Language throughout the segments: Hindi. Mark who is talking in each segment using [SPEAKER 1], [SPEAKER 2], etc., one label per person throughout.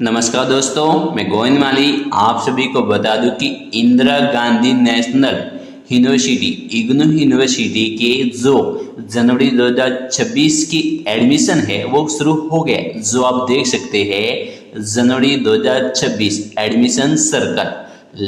[SPEAKER 1] नमस्कार दोस्तों, मैं गोविंद माली आप सभी को बता दूं कि Indira Gandhi national university IGNOU university के जो जनवरी 2026 की एडमिशन है वो शुरू हो गया है। जो आप देख सकते हैं जनवरी 2026 admission circle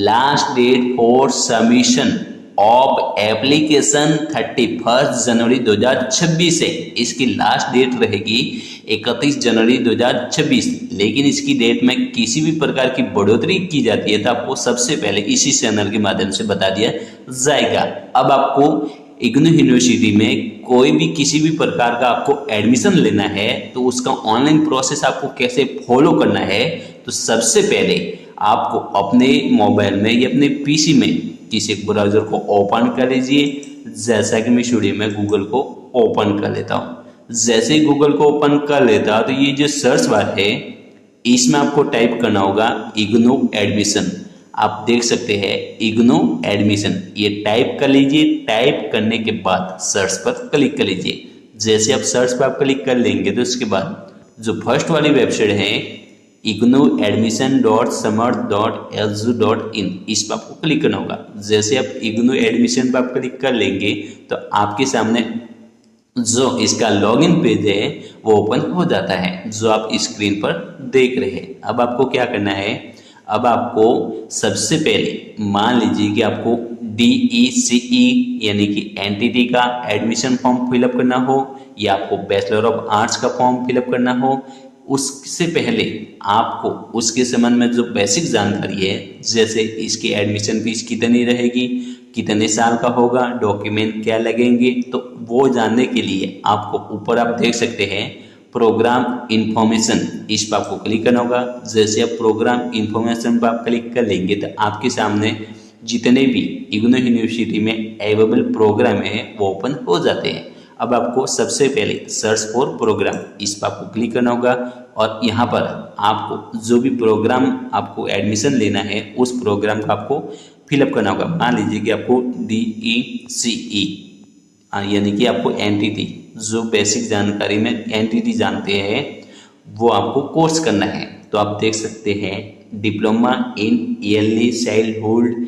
[SPEAKER 1] last date for submission of application 31 जनवरी 2026 है। इसकी लास्ट डेट रहेगी 31 जनवरी 2026। लेकिन इसकी डेट में किसी भी प्रकार की बढ़ोतरी की जाती है तो आपको सबसे पहले इसी चैनल के माध्यम से बता दिया जाएगा। अब आपको इग्नू यूनिवर्सिटी में कोई भी किसी भी प्रकार का आपको एडमिशन लेना है तो उसका ऑनलाइन प्रोसेस आपको कैसे फॉलो करना है, तो सबसे पहले आपको अपने मोबाइल में या अपने पीसी में किसी एक ब्राउजर को ओपन कर लीजिए। जैसा कि मैं स्टूडियो में गूगल को ओपन कर लेता हूँ। जैसे ही गूगल को ओपन कर लेता तो ये जो सर्च बार है इसमें आपको टाइप करना होगा इग्नू एडमिशन। आप देख सकते हैं इग्नू एडमिशन, ये टाइप कर लीजिए। टाइप करने के बाद सर्च पर क्लिक कर लीजिए। जैसे आप सर्च पर आप क्लिक कर लेंगे तो उसके बाद जो फर्स्ट वाली वेबसाइट है ignuadmission.samar.edu.in, इस पर आपको क्लिक करना होगा। जैसे आप इग्नू एडमिशन पर आप क्लिक कर लेंगे तो आपके सामने जो इसका लॉगिन पेज है वो ओपन हो जाता है, जो आप स्क्रीन पर देख रहे हैं। अब आपको क्या करना है, अब आपको सबसे पहले मान लीजिए कि आपको DECE यानी कि एनटीटी का एडमिशन फॉर्म फिलअप करना हो या आपको बैचलर ऑफ आर्ट्स का फॉर्म फिलअप करना हो। उससे पहले आपको उसके संबंध में जो बेसिक जानकारी है, जैसे इसकी एडमिशन फीस कितनी रहेगी, कितने साल का होगा, डॉक्यूमेंट क्या लगेंगे, तो वो जानने के लिए आपको ऊपर आप देख सकते हैं प्रोग्राम इंफॉर्मेशन, इस पर आपको क्लिक करना होगा। जैसे आप प्रोग्राम इंफॉर्मेशन पर आप क्लिक कर लेंगे तो आपके सामने जितने भी इग्नू यूनिवर्सिटी में अवेलेबल प्रोग्राम है वो ओपन हो जाते हैं। अब आपको सबसे पहले सर्च फॉर प्रोग्राम, इस पर आपको क्लिक करना होगा और यहाँ पर आपको जो भी प्रोग्राम आपको एडमिशन लेना है उस प्रोग्राम को आपको फिलअप करना होगा। मान लीजिए कि आपको DECE यानी कि आपको एनटीटी, जो बेसिक जानकारी में एनटीटी जानते हैं, वो आपको कोर्स करना है। तो आप देख सकते हैं diploma in early childhood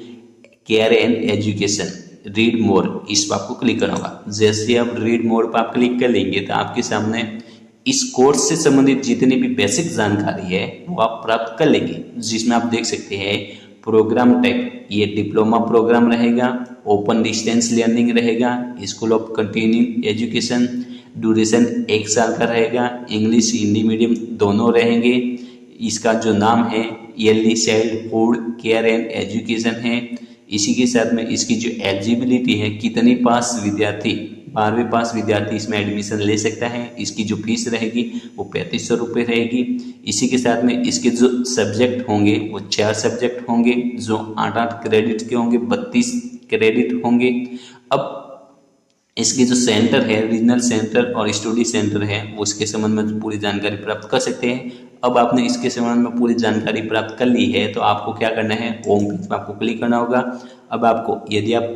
[SPEAKER 1] care and education, read more, इस पर आपको क्लिक करना होगा। जैसे आप रीड मोर पर आप क्लिक कर लेंगे तो आपके सामने इस कोर्स से संबंधित जितनी भी बेसिक जानकारी है वो आप प्राप्त कर लेंगे। जिसमें आप देख सकते हैं प्रोग्राम टाइप, ये डिप्लोमा प्रोग्राम रहेगा, ओपन डिस्टेंस लर्निंग रहेगा, school of continuing education, duration 1 साल का रहेगा, इंग्लिश हिंदी मीडियम दोनों रहेंगे। इसका जो नाम है early childhood care and education है। इसी के साथ में इसकी जो एलिजिबिलिटी है, कितनी पास विद्यार्थी, 12वीं पास विद्यार्थी इसमें एडमिशन ले सकता है। इसकी जो फीस रहेगी वो 3500 रुपये रहेगी। इसी के साथ में इसके जो सब्जेक्ट होंगे वो 4 सब्जेक्ट होंगे जो 8-8 क्रेडिट के होंगे, 32 क्रेडिट होंगे। अब इसके जो सेंटर है, रीजनल सेंटर और स्टडी सेंटर है, वो इसके संबंध में पूरी जानकारी प्राप्त कर सकते हैं। अब आपने इसके संबंध में पूरी जानकारी प्राप्त कर ली है तो आपको क्या करना है, होम पेज पर आपको क्लिक करना होगा। अब आपको यदि आप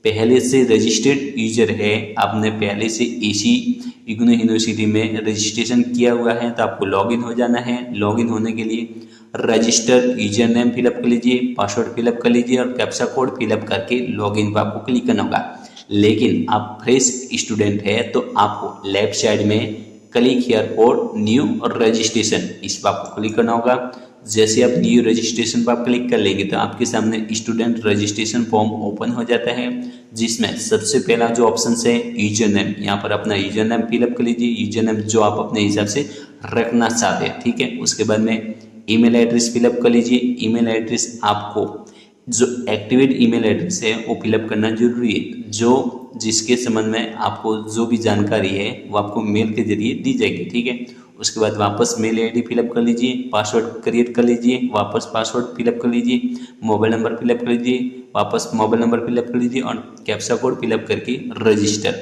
[SPEAKER 1] पहले से रजिस्टर्ड यूजर है, आपने पहले से इसी इग्नू यूनिवर्सिटी में रजिस्ट्रेशन किया हुआ है तो आपको लॉगिन हो जाना है। लॉगिन होने के लिए रजिस्टर यूजर नेम फिलअप कर लीजिए, पासवर्ड फिलअप कर लीजिए और कैप्चा कोड फिलअप करके लॉगिन पर आपको क्लिक करना होगा। लेकिन आप फ्रेश स्टूडेंट है तो आपको लेफ्ट साइड में click here for new registration, इस पर आपको क्लिक करना होगा। जैसे आप न्यू रजिस्ट्रेशन पर आप क्लिक कर लेंगे तो आपके सामने स्टूडेंट रजिस्ट्रेशन फॉर्म ओपन हो जाता है, जिसमें सबसे पहला जो ऑप्शन है यूजर नेम, यहाँ पर अपना यूजर नेम फिलअप कर लीजिए। यूजर नेम जो आप अपने हिसाब से रखना चाहते हैं, ठीक है। उसके बाद में ईमेल एड्रेस फिलअप कर लीजिए। ईमेल एड्रेस आपको जो एक्टिवेट ईमेल एड्रेस है वो फिलअप करना जरूरी है, जो जिसके संबंध में आपको जो भी जानकारी है वो आपको मेल के जरिए दी जाएगी, ठीक है। उसके बाद वापस मेल आईडी फिलअप कर लीजिए, पासवर्ड क्रिएट कर लीजिए, वापस पासवर्ड फिलअप कर लीजिए, मोबाइल नंबर फिलअप कर लीजिए, वापस मोबाइल नंबर फिलअप कर लीजिए और कैप्चा कोड फिलअप करके रजिस्टर।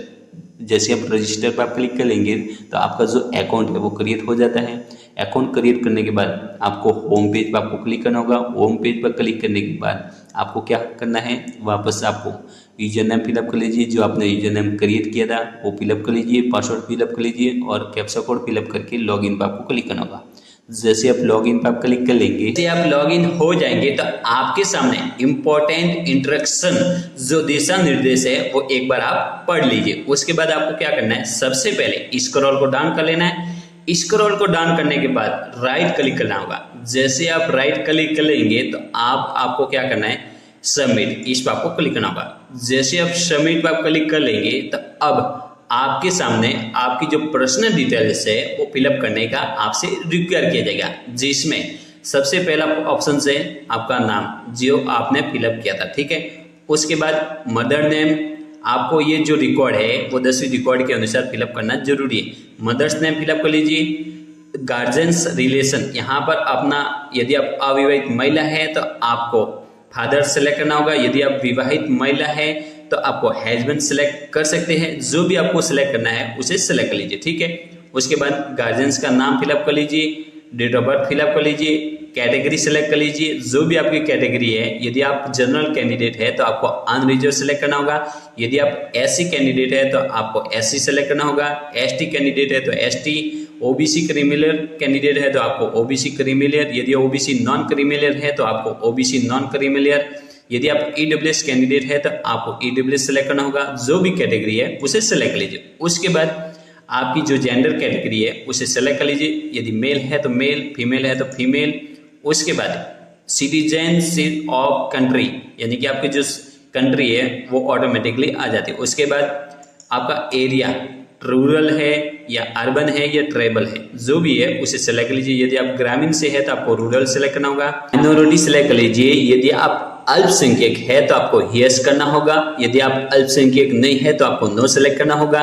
[SPEAKER 1] जैसे आप रजिस्टर पर आप क्लिक कर लेंगे तो आपका जो अकाउंट है वो क्रिएट हो जाता है। अकाउंट क्रिएट करने के बाद आपको होम पेज पर आपको क्लिक करना होगा। होम पेज पर क्लिक करने के बाद आपको क्या करना है, वापस आपको यूजर नेम फिलअप कर लीजिए, जो आपने यूजर नेम क्रिएट किया था वो फिलअप कर लीजिए, पासवर्ड फिलअप कर लीजिए और कैप्चा कोड फिलअप करके लॉगिन पर आपको क्लिक करना होगा। जैसे आप लॉगिन पर आप क्लिक कर लेंगे, जैसे आप लॉगिन हो जाएंगे तो आपके सामने इंपॉर्टेंट इंस्ट्रक्शन जो दिशा निर्देश है वो एक बार आप पढ़ लीजिए। उसके बाद आपको क्या करना है, सबसे पहले स्क्रॉल को डाउन कर लेना है। स्क्रॉल को डाउन करने के बाद राइट क्लिक करना होगा। जैसे आप राइट क्लिक कर लेंगे तो आपको क्या करना है, सबमिट, इस पर आपको क्लिक करना होगा। जैसे आप सबमिट पर आप क्लिक कर लेंगे तो अब आपके सामने आपकी जो पर्सनल डिटेल्स है वो फिलअप करने का आपसे रिक्वायर किया जाएगा, जिसमें सबसे पहला ऑप्शन है आपका नाम जो आपने फिलअप किया था, ठीक है। उसके बाद मदर नेम, आपको ये जो रिकॉर्ड है वो 10वीं रिकॉर्ड के अनुसार फिलअप करना जरूरी है। मदर्स नेम फिलअप कर लीजिए। गार्जियंस रिलेशन, यहाँ पर अपना, यदि आप अविवाहित महिला है तो आपको फादर सेलेक्ट करना होगा, यदि आप विवाहित महिला है तो आपको हस्बैंड सेलेक्ट कर सकते हैं। जो भी आपको सेलेक्ट करना है उसे सेलेक्ट कर लीजिए, ठीक है। उसके बाद गार्जियंस का नाम फिलअप कर लीजिए, डेट ऑफ बर्थ फिलअप कर लीजिए, कैटेगरी सेलेक्ट कर लीजिए, जो भी आपकी कैटेगरी है। यदि आप जनरल कैंडिडेट है तो आपको अनरिजर्व सेलेक्ट करना होगा, यदि आप एससी कैंडिडेट है तो आपको एससी सेलेक्ट करना होगा, एसटी कैंडिडेट है तो एसटी, ओबीसी क्रीमिलियर कैंडिडेट है तो आपको ओबीसी क्रीमिलियर, यदि ओबीसी नॉन क्रीमिलियर है तो आपको ओबीसी नॉन क्रीमिलियर, यदि आप ईडब्ल्यूएस कैंडिडेट है तो आपको ईडब्ल्यूएस सेलेक्ट करना होगा। जो भी कैटेगरी है उसे सेलेक्ट कर लीजिए। उसके बाद आपकी जो जेंडर कैटेगरी है उसे सेलेक्ट कर लीजिए, यदि मेल है तो मेल, फीमेल है तो फीमेल। उसके बाद सिटीजनशिप ऑफ कंट्री, यानी कि आपकी जो कंट्री है वो ऑटोमेटिकली आ जाती है। उसके बाद आपका एरिया रूरल है या अर्बन है या ट्राइबल है, जो भी है उसे सेलेक्ट कर लीजिए। यदि आप ग्रामीण से है तो आपको रूरल सेलेक्ट करना होगा। माइनॉरिटी सेलेक्ट कर लीजिए, यदि आप अल्पसंख्यक है तो आपको यस करना होगा, यदि आप अल्पसंख्यक नहीं है तो आपको नो सेलेक्ट करना होगा।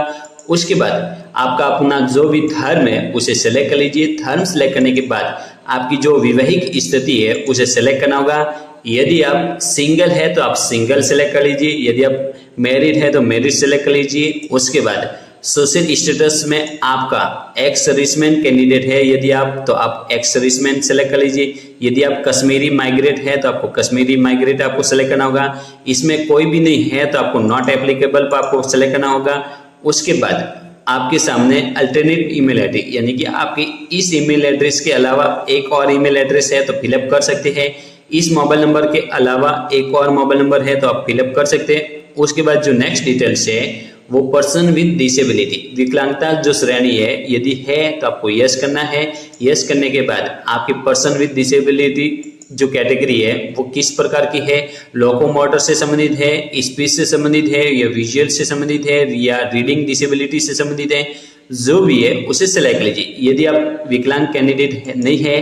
[SPEAKER 1] उसके बाद आपका अपना जो भी धर्म है उसे सेलेक्ट कर लीजिए। धर्म सेलेक्ट करने के बाद आपकी जो वैवाहिक स्थिति है उसे सेलेक्ट करना होगा। यदि आप सिंगल है तो आप सिंगल सेलेक्ट कर लीजिए, यदि आप मैरिड है तो मैरिड सेलेक्ट कर लीजिए। उसके बाद सोशल स्टेटस में आपका एक्स सर्विसमैन कैंडिडेट है यदि आप, तो आप एक्स सर्विसमैन सेलेक्ट कर लीजिए। यदि आप कश्मीरी माइग्रेट है तो आपको कश्मीरी माइग्रेट आपको सेलेक्ट करना होगा। इसमें कोई भी नहीं है तो आपको नॉट एप्लीकेबल पर आपको सेलेक्ट करना होगा। उसके बाद आपके सामने अल्टरनेट ईमेल आईडी, यानी कि आपके इस ईमेल एड्रेस के अलावा एक और ईमेल एड्रेस है तो फिलअप कर सकते हैं। इस मोबाइल नंबर के अलावा एक और मोबाइल नंबर है तो आप फिलअप कर सकते हैं। उसके बाद जो नेक्स्ट डिटेल्स है वो पर्सन विद डिसेबिलिटी, विकलांगता जो श्रेणी है, यदि है तो आपको यस करना है। यस करने के बाद आपकी पर्सन विद डिसेबिलिटी जो कैटेगरी है वो किस प्रकार की है, लोकोमोटर से संबंधित है, स्पीच से संबंधित है या विजुअल से संबंधित है या रीडिंग डिसेबिलिटी से संबंधित है, जो भी है उसे सेलेक्ट लीजिए। यदि आप विकलांग कैंडिडेट नहीं है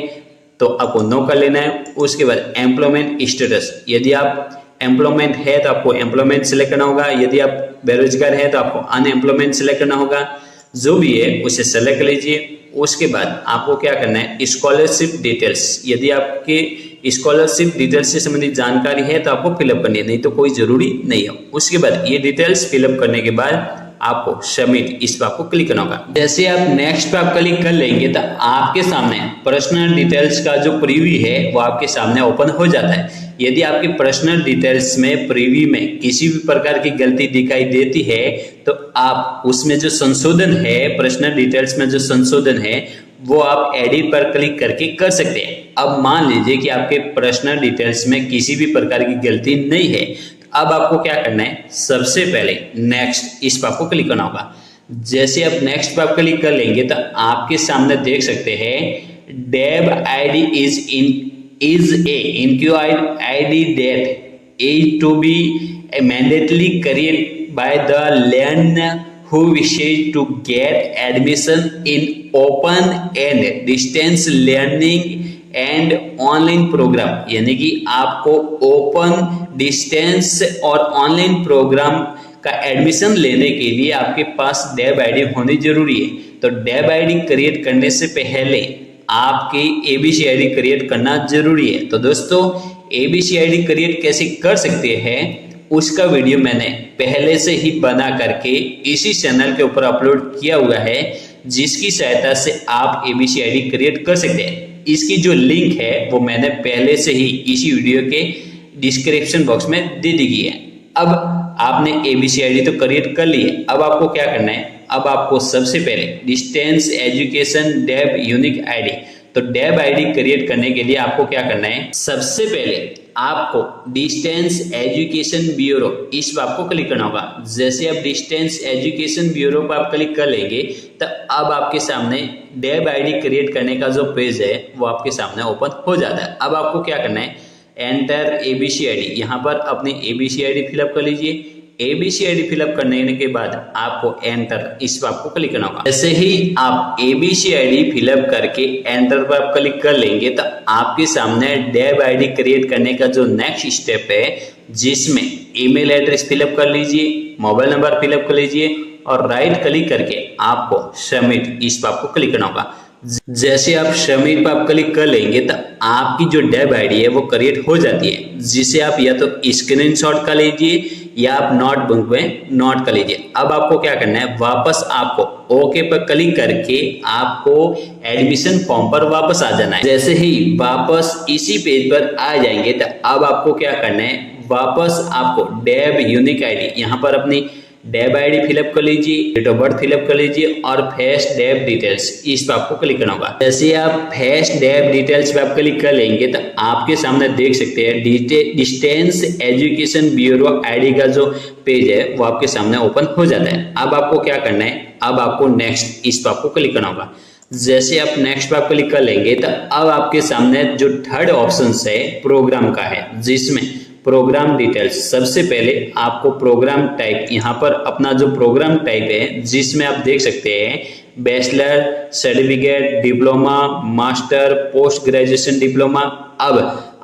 [SPEAKER 1] तो आपको नो कर लेना है। उसके बाद एम्प्लॉयमेंट स्टेटस, यदि आप एम्प्लॉयमेंट है तो आपको एम्प्लॉयमेंट सेलेक्ट करना होगा, यदि आप बेरोजगार है तो आपको अनएम्प्लॉयमेंट सेलेक्ट करना होगा। जो भी है उसे सेलेक्ट लीजिए। उसके बाद आपको क्या करना है, स्कॉलरशिप डिटेल्स, यदि आपके स्कॉलरशिप डिटेल्स से संबंधित जानकारी है तो आपको फिलअप करनी है, नहीं तो कोई जरूरी नहीं है। उसके बाद ये डिटेल्स फिलअप करने के बाद आपको सबमिट, इस पर आपको क्लिक करना होगा। जैसे आप नेक्स्ट पे आप क्लिक कर लेंगे तो आपके सामने पर्सनल डिटेल्स का जो प्रीव्यू है वो आपके सामने ओपन हो जाता है। यदि आपकी पर्सनल डिटेल्स में प्रीव्यू में किसी भी प्रकार की गलती दिखाई देती है तो आप उसमें जो संशोधन है, पर्सनल डिटेल्स में जो संशोधन है वो आप एडिट पर क्लिक करके कर सकते हैं। अब मान लीजिए कि आपके पर्सनल डिटेल्स में किसी भी प्रकार की गलती नहीं है, अब आपको क्या करना है, सबसे पहले नेक्स्ट, इस पर आपको क्लिक करना होगा। जैसे आप नेक्स्ट पर आप क्लिक कर लेंगे तो आपके सामने देख सकते हैं डेब ID is a inquired ID that is to be mandatorily created by the learner who wishes to get admission in open and distance learning and online program, यानी कि आपको ओपन, डिस्टेंस और ऑनलाइन प्रोग्राम का एडमिशन लेने के लिए आपके पास डेब आईडी होनी जरूरी है। तो डेब आईडी क्रिएट करने से पहले आपकी एबीसी आईडी क्रिएट करना जरूरी है। तो दोस्तों एबीसी आईडी क्रिएट कैसे कर सकते हैं उसका वीडियो मैंने पहले से ही बना करके इसी चैनल के ऊपर अपलोड किया हुआ है, जिसकी सहायता से आप एबीसी आईडी क्रिएट कर सकते हैं। इसकी जो लिंक है वो मैंने पहले से ही इसी वीडियो के डिस्क्रिप्शन बॉक्स में दे दी गई है। अब आपने एबीसी आईडी तो क्रिएट कर ली है, अब आपको क्या करना है, अब आपको सबसे पहले डिस्टेंस एजुकेशन डेब यूनिक आईडी, तो डेब आईडी क्रिएट करने के लिए आपको क्या करना है, सबसे पहले आपको डिस्टेंस एजुकेशन ब्यूरो इस पर आपको क्लिक करना होगा। जैसे आप डिस्टेंस एजुकेशन ब्यूरो पर आप क्लिक कर लेंगे तो अब आपके सामने डेब आईडी क्रिएट करने का जो पेज है वो आपके सामने ओपन हो जाता है। अब आपको क्या करना है, एंटर एबीसी आईडी, यहाँ पर अपनी एबीसी आईडी फिलअप कर लीजिए। एबीसी आईडी फिलअप करने के बाद आपको एंटर इस पर आपको क्लिक करना होगा। जैसे ही आप एबीसी आईडी फिलअप करके एंटर पर आप क्लिक कर लेंगे तो आपके सामने डेब आईडी क्रिएट करने का जो नेक्स्ट स्टेप है, जिसमें ईमेल एड्रेस फिलअप कर लीजिए, मोबाइल नंबर फिलअप कर लीजिए और राइट क्लिक करके आपको सबमिट इस पर आपको क्लिक करना होगा। जैसे आप सबमिट पर आप क्लिक कर लेंगे तो आपकी जो डेब आईडी है वो क्रिएट हो जाती है, जिसे आप या तो स्क्रीनशॉट कर लीजिए या आप नोटबुक में नोट कर लीजिए। अब आपको क्या करना है, वापस आपको ओके पर क्लिक करके आपको एडमिशन फॉर्म पर वापस आ जाना है। जैसे ही वापस इसी पेज पर आ जाएंगे तो अब आपको क्या करना है, वापस आपको डेब यूनिक आईडी, यहाँ पर अपनी डेब आईडी फिलअप कर लीजिए, डेट ऑफ बर्थ फिलअप कर लीजिए और फेस डेब डिटेल्स इस पर आपको क्लिक करना होगा। जैसे आप फेस डेब डिटेल्स पे आप क्लिक कर लेंगे तो आपके सामने देख सकते हैं डिस्टेंस एजुकेशन ब्यूरो आईडी का जो पेज है वो आपके सामने ओपन हो जाता है। अब आपको क्या करना है, अब आपको नेक्स्ट इस पर आपको क्लिक करना होगा। जैसे आप नेक्स्ट पर क्लिक कर लेंगे तो अब आपके सामने जो थर्ड ऑप्शन है प्रोग्राम का है, जिसमें प्रोग्राम डिटेल्स, सबसे पहले आपको प्रोग्राम टाइप, यहाँ पर अपना जो प्रोग्राम टाइप है जिसमें आप देख सकते हैं bachelor, certificate, diploma, master, post graduation diploma. अब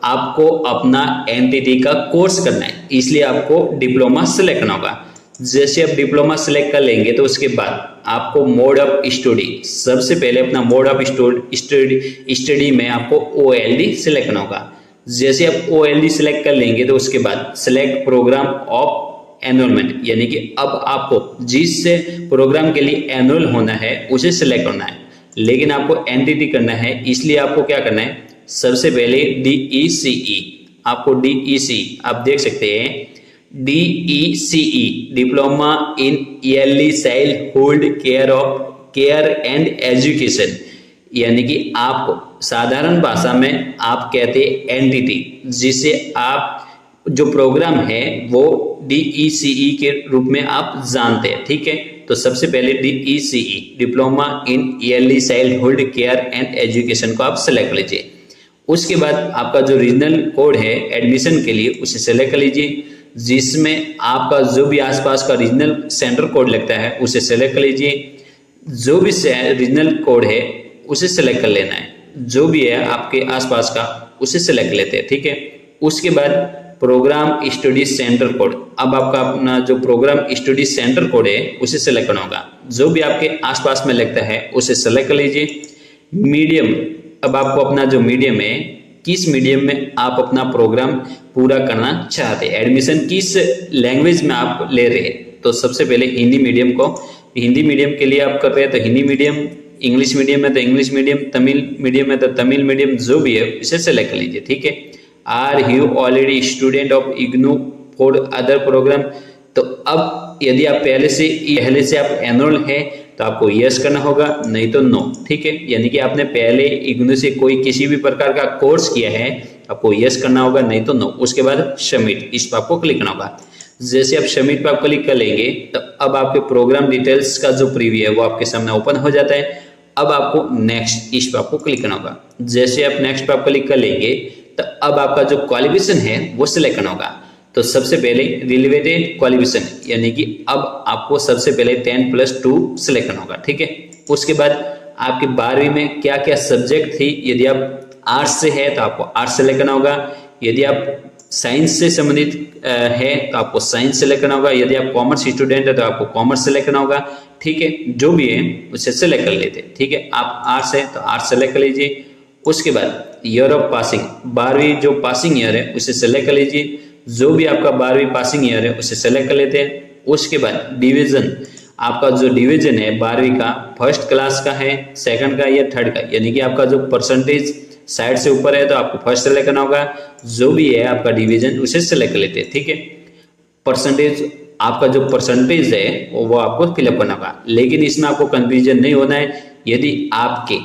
[SPEAKER 1] आपको अपना एनटीटी का कोर्स करना है, इसलिए आपको डिप्लोमा सेलेक्ट करना होगा। जैसे आप डिप्लोमा सेलेक्ट कर लेंगे तो उसके बाद आपको मोड ऑफ स्टडी, सबसे पहले अपना मोड ऑफ स्टडी में आपको OLD सेलेक्ट करना होगा। जैसे आप OLD सेलेक्ट कर लेंगे तो उसके बाद सिलेक्ट प्रोग्राम ऑफ एनरोलमेंट, यानी कि अब आपको जिस प्रोग्राम के लिए एनरोल होना है उसे सिलेक्ट करना है, लेकिन आपको एनटीटी करना है, इसलिए आपको क्या करना है, सबसे पहले DECE, आपको DECE आप देख सकते हैं DECE diploma in yearly childhood care and education, यानी कि आपको साधारण भाषा में आप कहते हैं एनटीटी, जिसे आप जो प्रोग्राम है वो DECE के रूप में आप जानते हैं, ठीक है। तो सबसे पहले DECE diploma in yearly childhood care and education को आप सेलेक्ट कर लीजिए। उसके बाद आपका जो रीजनल कोड है एडमिशन के लिए उसे सेलेक्ट कर लीजिए, जिसमें आपका जो भी आसपास का रीजनल सेंटर कोड लगता है उसे सेलेक्ट कर लीजिए। जो भी रीजनल कोड है उसे सेलेक्ट कर लेना है, जो भी है आपके आसपास का उसे सेलेक्ट लेते हैं, ठीक है। उसके बाद प्रोग्राम स्टडी सेंटर कोड, अब आपका अपना जो प्रोग्राम स्टडी सेंटर कोड है उसे सेलेक्ट करना होगा, जो भी आपके आसपास में लगता है उसे सेलेक्ट कर लीजिए। मीडियम, अब आपको अपना जो मीडियम है, किस मीडियम में आप अपना प्रोग्राम पूरा करना चाहते हैं, एडमिशन किस लैंग्वेज में आप ले रहे हैं, तो सबसे पहले हिंदी मीडियम को, हिंदी मीडियम के लिए आप कर रहे हैं तो हिंदी मीडियम, इंग्लिश मीडियम है तो इंग्लिश मीडियम, तमिल मीडियम है तो तमिल मीडियम, जो भी है इसे सेलेक्ट कर लीजिए, ठीक है। Are you already student of IGNOU for other program, तो अब यदि आप पहले से आप एनरोल है तो आपको यस करना होगा, नहीं तो नो, ठीक है। यानी कि आपने पहले इग्नू से कोई किसी भी प्रकार का कोर्स किया है, आपको यस करना होगा, नहीं तो नो। उसके बाद सबमिट इस पर आपको क्लिक करना होगा। जैसे आप सबमिट पर आप क्लिक कर लेंगे तो अब आपके प्रोग्राम डिटेल्स का जो प्रीव्यू है वो आपके सामने ओपन हो जाता है। अब आपको नेक्स्ट इस पर आपको क्लिक करना होगा। जैसे आप नेक्स्ट पर आप क्लिक कर लेंगे तो अब आपका जो क्वालिफिकेशन है वो सिलेक्ट करना होगा। तो सबसे पहले रिलेवेटेड क्वालिफिकेशन, यानी कि अब आपको सबसे पहले 10+2 सिलेक्ट करना होगा, ठीक है। उसके बाद आपके 12वीं में क्या क्या सब्जेक्ट थी, यदि आप आर्ट्स से है तो आपको आर्ट्स सेलेक्ट करना होगा, यदि आप साइंस से संबंधित है तो आपको साइंस सेलेक्ट करना होगा, यदि आप कॉमर्स स्टूडेंट है तो आपको कॉमर्स सेलेक्ट करना होगा, ठीक है। जो भी है उसे सेलेक्ट कर लेते हैं, ठीक है। आप आर्ट्स है तो आर्ट्स सेलेक्ट कर लीजिए। उसके बाद ईयर ऑफ पासिंग, 12वीं जो पासिंग ईयर है उसे सेलेक्ट कर लीजिए, जो भी आपका 12वीं पासिंग ईयर है उसे सेलेक्ट कर लेते हैं। उसके बाद डिवीजन, आपका जो डिवीजन है 12वीं का फर्स्ट क्लास का है, सेकंड का या थर्ड का, यानी कि आपका जो परसेंटेज साइड से ऊपर है तो आपको फर्स्ट सेलेक्ट करना होगा, जो भी है आपका डिवीजन उसे सेलेक्ट कर लेते हैं, ठीक है। परसेंटेज, आपका जो परसेंटेज है वो आपको फिलअप करना होगा, लेकिन इसमें आपको कंफ्यूजन नहीं होना है। यदि आपके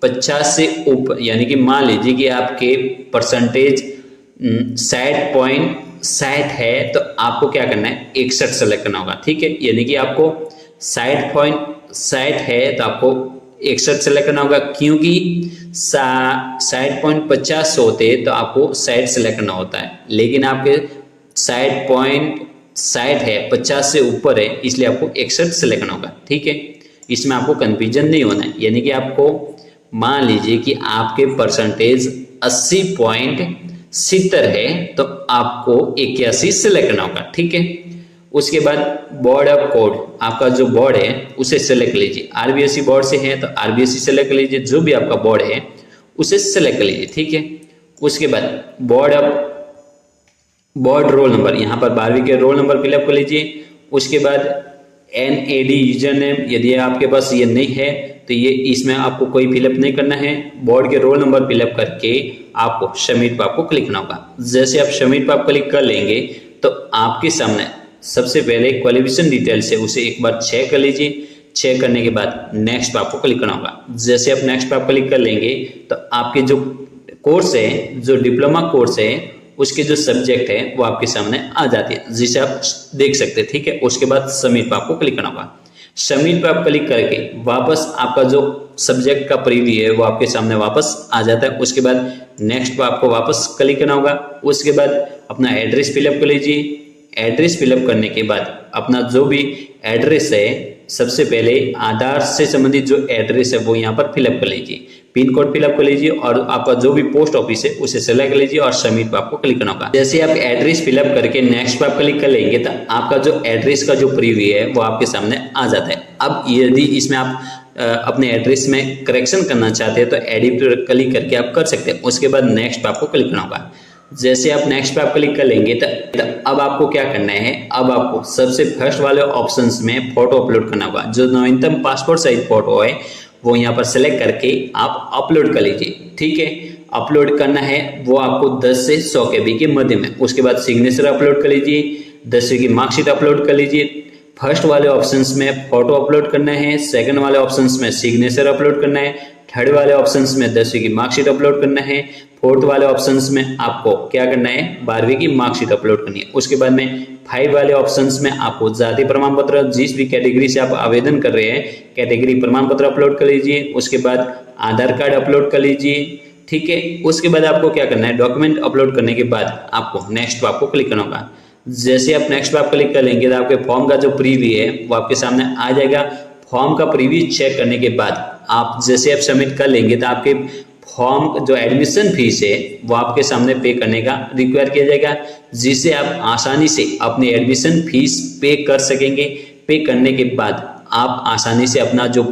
[SPEAKER 1] 50 से ऊपर, यानी कि मान लीजिए कि आपके परसेंटेज 60.60 है तो आपको क्या करना है, 61 सेलेक्ट करना होगा। ठीक है, यानी कि आपको 60.60 है तो आपको 61 सेलेक्ट करना होगा, क्योंकि 60.50 होते तो आपको 60 सेलेक्ट करना होता है, लेकिन आपके 60.60 है, 50 से ऊपर है, इसलिए आपको 61 सेलेक्ट करना होगा। ठीक है, इसमें आपको कंफ्यूजन नहीं होना है। यानी कि आपको मान लीजिए कि आपके परसेंटेज 80.70 है तो आपको 81 सेलेक्ट करना होगा। ठीक है, उसके बाद बोर्ड ऑफ कोड, आपका जो बोर्ड है उसे सेलेक्ट लीजिए। आरबीएसई बोर्ड से है तो आरबीएसई सेलेक्ट लीजिए, जो भी आपका बोर्ड है उसे सेलेक्ट लीजिए। ठीक है, उसके बाद बोर्ड रोल नंबर, यहाँ पर 12वीं के रोल नंबर फिलअप कर लीजिए। उसके बाद NAD यूजर नेम, यदि आपके पास ये नहीं है तो ये इसमें आपको कोई फिलअप नहीं करना है। बोर्ड के रोल नंबर फिलअप करके आपको सबमिट पर आपको क्लिक करना होगा। जैसे आप सबमिट पर आप क्लिक कर लेंगे तो आपके सामने सबसे पहले क्वालिफिकेशन डिटेल्स है उसे एक बार चेक कर लीजिए। चेक करने के बाद नेक्स्ट पर आपको क्लिक करना होगा। जैसे आप नेक्स्ट पर आप क्लिक कर लेंगे तो आपके जो कोर्स है, जो डिप्लोमा कोर्स है, उसके जो सब्जेक्ट है वो आपके सामने आ जाती है, जिसे आप देख सकते हैं। ठीक है, उसके बाद सबमिट पर आपको क्लिक करना होगा। सबमिट पर आप क्लिक करके वापस आपका जो सब्जेक्ट का प्रीव्यू है वो आपके सामने वापस आ जाता है। उसके बाद नेक्स्ट पर आपको वापस क्लिक करना होगा। उसके बाद अपना एड्रेस फिलअप कर लीजिए। एड्रेस फिलअप करने के बाद अपना जो भी एड्रेस है, सबसे पहले आधार से संबंधित जो एड्रेस है वो यहाँ पर फिलअप कर लीजिए। पिन कोड फिलअप कर लीजिए और आपका जो भी पोस्ट ऑफिस है उसे सेलेक्ट कर लीजिए और सबमिट पर आपको क्लिक करना होगा। जैसे आप एड्रेस फिलअप करके नेक्स्ट पर आप क्लिक कर लेंगे तो आपका जो एड्रेस का जो प्रीव्यू है वो आपके सामने आ जाता है। अब यदि इसमें आप अपने एड्रेस में करेक्शन करना चाहते हैं तो एडिट पर क्लिक करके आप कर सकते हैं। उसके बाद नेक्स्ट पर आपको क्लिक करना होगा। जैसे आप नेक्स्ट पे आप क्लिक कर लेंगे तो अब आपको क्या करना है, अब आपको सबसे फर्स्ट वाले ऑप्शंस में फोटो अपलोड करना होगा। जो नवीनतम पासपोर्ट साइज फोटो है वो यहाँ पर सेलेक्ट करके आप अपलोड कर लीजिए। ठीक है, अपलोड करना है वो आपको 10 से 100 KB के मध्य में। उसके बाद सिग्नेचर अपलोड कर लीजिए, 10वीं की मार्कशीट अपलोड कर लीजिए। फर्स्ट वाले ऑप्शंस में फोटो अपलोड करना है, सेकंड वाले ऑप्शंस में सिग्नेचर अपलोड करना है, थर्ड वाले ऑप्शंस में 10वीं की मार्कशीट अपलोड करना है, फोर्थ वाले ऑप्शंस में आपको क्या करना है, 12वीं की मार्कशीट अपलोड करनी है। उसके बाद में 5 वाले ऑप्शंस में आपको जाति प्रमाण पत्र, जिस भी कैटेगरी से आप आवेदन कर रहे हैं कैटेगरी प्रमाण पत्र अपलोड कर लीजिए। उसके बाद आधार कार्ड अपलोड कर लीजिए। ठीक है, उसके बाद आपको क्या करना है, डॉक्यूमेंट अपलोड करने के बाद आपको नेक्स्ट पर आपको क्लिक करना होगा। जैसे आप नेक्स्ट पर आप क्लिक कर लेंगे तो आपके फॉर्म का जो प्रीव्यू है वो आपके सामने आ जाएगा। फॉर्म का प्रीव्यू चेक करने के बाद आप जैसे आप सबमिट कर लेंगे तो आपके फॉर्म जो एडमिशन फीस है वो आपके सामने पे करने का रिक्वायर किया जाएगा, जिससे आप आसानी से अपनी एडमिशन फीस पे कर सकेंगे। पे करने के बाद आप आसानी से अपना जो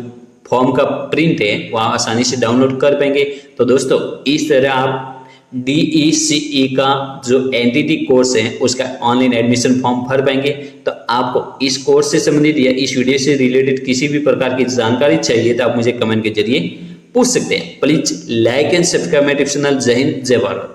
[SPEAKER 1] फॉर्म का प्रिंट है वो आसानी से डाउनलोड कर पाएंगे। तो दोस्तों, इस तरह आप DECE का जो एंटिटी कोर्स है उसका ऑनलाइन एडमिशन फॉर्म भर पाएंगे। तो आपको इस कोर्स से संबंधित या इस वीडियो से रिलेटेड किसी भी प्रकार की जानकारी चाहिए तो आप मुझे कमेंट के जरिए पूछ सकते हैं। Please like and subscribe my YouTube channel. जय हिंद, जय भारत।